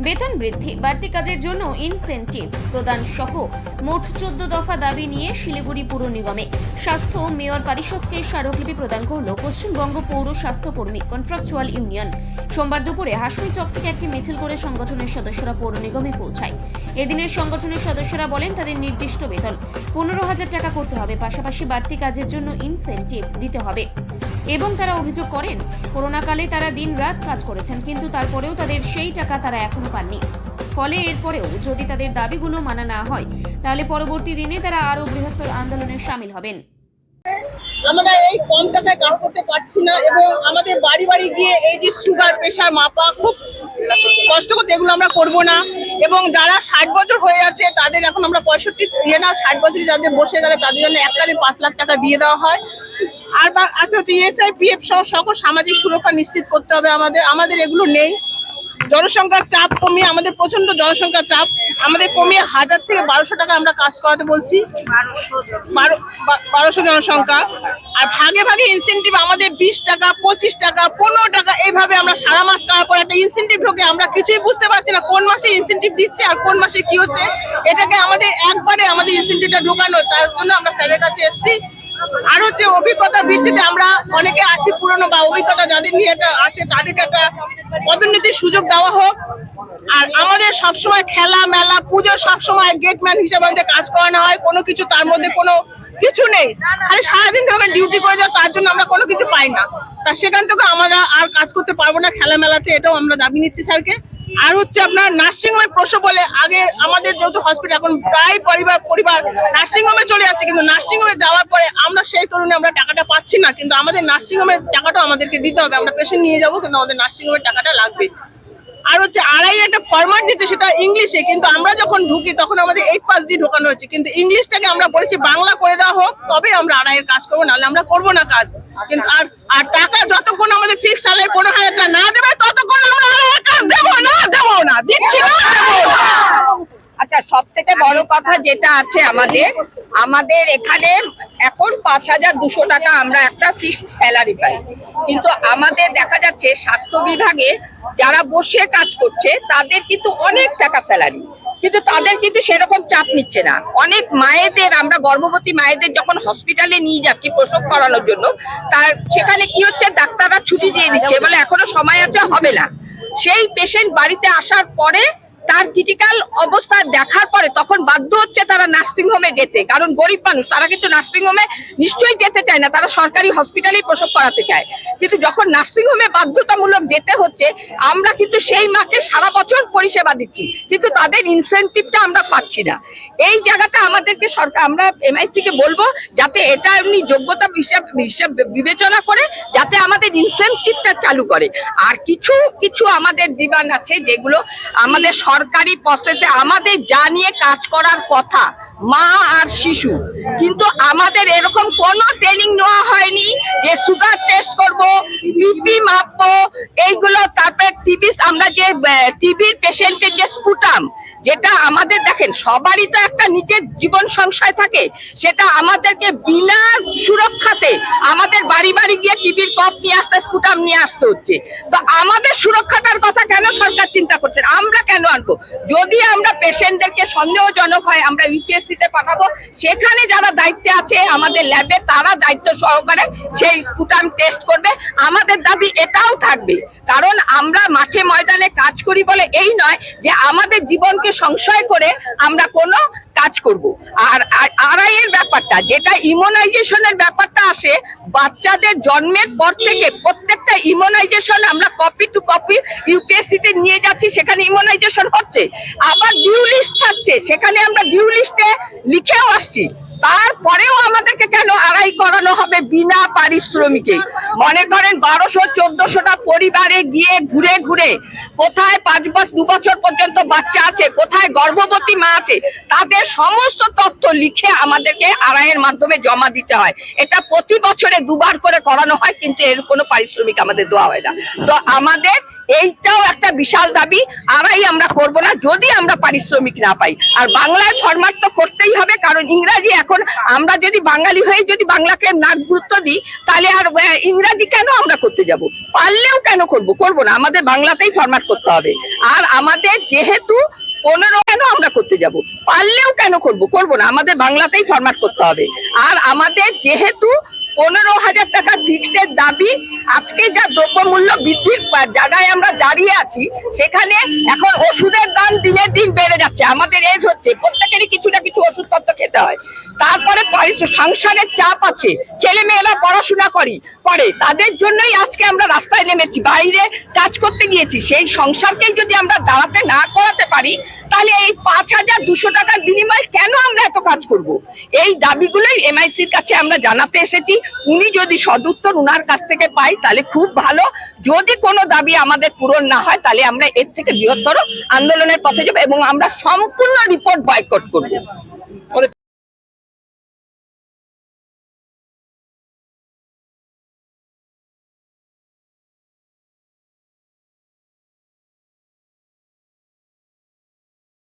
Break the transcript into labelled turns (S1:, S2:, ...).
S1: বেতন বৃদ্ধি, বাড়তি কাজের জন্য ইনসেন্টিভ প্রদান সহ মোট 14 দফা দাবি নিয়ে শিলিগুড়ি পুর নিগমে স্বাস্থ্য মেয়র পরিষদকে স্মারকলিপি প্রদান করল পশ্চিমবঙ্গ পৌর স্বাস্থ্যকর্মী কন্ট্রাকচুয়াল ইউনিয়ন। সোমবার দুপুরে হাসমি চক থেকে একটি মিছিল করে সংগঠনের সদস্যরা পৌর নিগমে পৌঁছায়। এদিনের সংগঠনের সদস্যরা বলেন তাদের নির্দিষ্ট বেতন 15,000 টাকা করতে হবে, পাশাপাশি বাড়তি কাজের জন্য ইনসেন্টিভ দিতে হবে। এবং তারা অভিযোগ করেন করোনাকালে তারা দিন রাত কাজ করেছেন, কিন্তু তারপরেও তাদের সেই টাকা তারা এখনো পাননি। ফলে এরপরেও যদি তাদের দাবিগুলো মানা না হয় তাহলে পরবর্তী দিনে তারা আরো বৃহত্তর আন্দোলনে শামিল হবেন।
S2: আমরা এই কম টাকায় কাজ করতে পারছি না এবং আমাদের বাড়ি বাড়ি গিয়ে এই যে সুগার প্রেশার মাপা খুব কষ্ট করতে, এগুলো আমরা করব না। এবং যারা 60 বছর হয়ে যাচ্ছে তাদের এখন আমরা 65 না 60 বছরই যাদের বসে গেলে তাদের জন্য এককালীন 5 লাখ টাকা দিয়ে দেওয়া হয়। আর আচ্ছা হচ্ছে ESI PF সহ সকল সামাজিক সুরক্ষা নিশ্চিত করতে হবে। আমাদের এগুলো নেই। জনসংখ্যার চাপ কমিয়ে, আমাদের প্রচন্ড জনসংখ্যার চাপ, আমাদের কমিয়ে 1000 থেকে 1200 টাকা আমরা কাজ করাতে বলছি। 1200 জনসংখ্যা। আর ভাগে ভাগে ইনসেন্টিভ আমাদের 20 টাকা 25 টাকা 15 টাকা এইভাবে আমরা সারা মাস কাজ করে একটা ইনসেন্টিভ ঢোকে। আমরা কিছুই বুঝতে পারছি না কোন মাসে ইনসেন্টিভ দিচ্ছে আর কোন মাসে কি হচ্ছে। এটাকে আমাদের একবারে আমাদের ইনসেন্টিভটা ঢোকানো, তার জন্য আমরা স্যারের কাছে এসেছি। আর হচ্ছে অভিজ্ঞতার ভিত্তিতে আমরা অনেকে আছি পুরনো বা অভিজ্ঞতা যাদের নিয়ে এটা আছে তাদেরকে একটা পদোন্নতির সুযোগ দেওয়া হোক। আর আমাদের সবসময় খেলা মেলা পুজো সবসময় গেটম্যান হিসেবে আমাদের কাজ করানো হয়, কোনো কিছু তার মধ্যে কোনো কিছু নেই। খালি সারাদিন ধরে ডিউটি করে যাও, তার জন্য আমরা কোনো কিছু পাই না। তা সেখান থেকে আমরা আর কাজ করতে পারবো না খেলা মেলাতে, এটাও আমরা দাবি নিচ্ছি স্যারকে। আর হচ্ছে আপনার নার্সিং হোমে প্রসব বলে আগে আমাদের যেহেতু হসপিটাল এখন প্রায় পরিবার নার্সিং হোমে চলে যাচ্ছে, কিন্তু নার্সিং হোমে যাওয়ার পরে আমরা সেই তরুণে আমরা টাকাটা পাচ্ছি না। কিন্তু আমাদের নার্সিং হোমের টাকাটা আমাদেরকে দিতে হবে। আমরা পেশেন্ট নিয়ে যাবো কিন্তু আমাদের নার্সিং হোমের টাকাটা লাগবে। আর হচ্ছে আড়াই একটা ফরম্যাট দিচ্ছে সেটা ইংলিশে, কিন্তু আমরা যখন ঢুকি তখন আমাদের 8 পাস দিয়ে ঢোকানো হচ্ছে, কিন্তু ইংলিশটাকে আমরা বলেছি বাংলা করে দেওয়া হোক তবে আমরা আড়াইয়ের কাজ করবো, নাহলে আমরা করবো না কাজ। কিন্তু আর টাকা যতক্ষণ আমাদের ফিক্স স্যালারি 15,000 টাকা না দেবে ততক্ষণ আমরা আড়াইয়ের কাজ দেবো না দিচ্ছি না।
S3: আচ্ছা, সব থেকে বড় কথা যেটা আছে আমাদের এখানে এখন 5,200 টাকা আমরা একটা ফিক্সড স্যালারি পাই, কিন্তু আমাদের দেখা যাচ্ছে স্বাস্থ্য বিভাগে যারা বসে কাজ করছে তাদের কিন্তু অনেক টাকা স্যালারি, কিন্তু তাদের কিন্তু সেরকম চাপ নিচ্ছে না। অনেক মায়েদের, আমরা গর্ভবতী মায়েদের যখন হসপিটালে নিয়ে যাচ্ছি প্রসব করানোর জন্য, তার সেখানে কি হচ্ছে, ডাক্তাররা ছুটি দিয়ে দিচ্ছে, বলে এখনো সময় আছে, হবে না। সেই পেশেন্ট বাড়িতে আসার পরে তার ক্রিটিক্যাল অবস্থা দেখার পরে তখন বাধ্য হচ্ছে তারা নার্সিং হোমে যেতে, কারণ গরিব মানুষ তারা কিন্তু নার্সিং হোমে নিশ্চয়ই যেতে চায় না, তারা সরকারি হসপিটালেই প্রসব করাতে চায়। কিন্তু যখন নার্সিং হোমে বাধ্যতামূলক যেতে হচ্ছে, আমরা কিন্তু সেই মাকে সারা বছর পরিষেবা দিচ্ছি, কিন্তু তাদের ইনসেনটিভটা আমরা পাচ্ছি না। এই জায়গাটা আমাদেরকে সরকার, আমরা MIC কে বলবো যাতে এটা এমনি যোগ্যতা হিসাব বিবেচনা করে যাতে আমাদের ইনসেনটিভটা চালু করে। আর কিছু কিছু আমাদের ডিমান্ড আছে যেগুলো আমাদের সরকারি প্রসেসে আমাদের যা নিয়ে কাজ করার কথা, মা আর শিশু, কিন্তু আমাদের এরকম কোনো ট্রেনিং নেওয়া হয়নি যে সুগার টেস্ট করব, বিপি মাপবো এইগুলো। তারপরে টিবি, আমরা যে টিবির পেশেন্টের যে স্পুটাম, যেটা আমাদের দেখেন সবারই তো একটা নিজের জীবন সংশয় থাকে, সেটা আমাদেরকে বিনা সুরক্ষাতে আমাদের বাড়ি বাড়ি গিয়ে টিবির কপ নিয়ে আসতে, স্পুটাম নিয়ে আসতে হচ্ছে। তো আমাদের সুরক্ষাটার কথা কেন সরকার চিন্তা করছেন? আমরা কেন আনবো? যদি আমরা পেশেন্টদেরকে সন্দেহজনক হয় আমরা UPSC তে পাঠাবো, সেখানে যারা দায়িত্বে আছে আমাদের ল্যাবে তারা দায়িত্ব সহকারে সেই স্পুটাম টেস্ট করবে। আমাদের দাবি এটাও থাকবে, কারণ আমরা মাঠে ময়দানে কাজ করি বলে এই নয় যে আমাদের জীবনকে সংশয় করে আমরা কোনো কাজ করব। আর আড়াইয়ের ব্যাপারটা, যেটা ইমিউনাইজেশনের ব্যাপারটা আসে, বাচ্চাদের জন্মের পর থেকে প্রত্যেকটা ইমিউনাইজেশন আমরা কপি টু কপি UPSC তে নিয়ে যাচ্ছি, সেখানে ইমিউনাইজেশন হচ্ছে। আবার ডিউ লিস্ট থাকছে, সেখানে আমরা ডিউ লিস্টে লিখেও আসছি, তারপরেও আমাদেরকে কেন আড়াই করানো হবে বিনা পারিশ্রমিকে? মনে করেন 1200-1400টা পরিবারে গিয়ে ঘুরে ঘুরে কোথায় 2 বছর পর্যন্ত বাচ্চা আছে, কোথায় গর্ভবতী মা আছে, তাদের সমস্ত তথ্য লিখে আমাদেরকে আড়াইয়ের মাধ্যমে জমা দিতে হয়। এটা প্রতি বছরে 2বার করে করানো হয়, কিন্তু এর কোনো পারিশ্রমিক আমাদের দেওয়া হয় না। তো আমাদের এইটাও একটা বিশাল দাবি। আড়াই আমরা করব না যদি আমরা পারিশ্রমিক না পাই। আর বাংলায় ফরম্যাট তো করতেই হবে, কারণ ইংরাজি এখন আমরা যদি বাঙালি হয়ে যদি বাংলাকে না গুরুত্ব দিই তাহলে আর ইংরাজি কেন আমরা করতে যাব? পারলেও কেন করব না, আমাদের বাংলাতেই ফরম্যাট করতে হবে। আর আমাদের যেহেতু 15 কেন আমরা করতে যাব? পারলেও কেন করব না, আমাদের বাংলাতেই ফরম্যাট করতে হবে। আর আমাদের যেহেতু 15,000 টাকা ফিক্সড দাবি, আজকে যা দ্রব্যমূল্য বৃদ্ধির জায়গায় আমরা দাঁড়িয়ে আছি, সেখানে এখন ওষুধের দাম দিনের দিন বেড়ে যাচ্ছে। আমাদের এজ হচ্ছে, প্রত্যেকেরই কিছু না কিছু ওষুধপত্র খেতে হয়। তারপরে সংসারের চাপ আছে, ছেলে মেয়েরা পড়াশোনা করে তাদের জন্যই আজকে আমরা রাস্তায় নেমেছি, বাইরে কাজ করতে গিয়েছি। সেই সংসারকে যদি আমরা দাঁড়াতে না করাতে পারি, তাহলে এই 5,200 টাকার বিনিময়ে কেন আমরা এত কাজ করব? এই দাবিগুলোই এমআইসির কাছে আমরা জানাতে এসেছি। উনি যদি সদুত্তর উনার কাছ থেকে পাই তাহলে খুব ভালো। যদি কোনো দাবি আমাদের পূরণ না হয় তাহলে আমরা এর থেকে বৃহত্তর আন্দোলনের পথে যাব এবং আমরা সম্পূর্ণ রিপোর্ট বয়কট করব।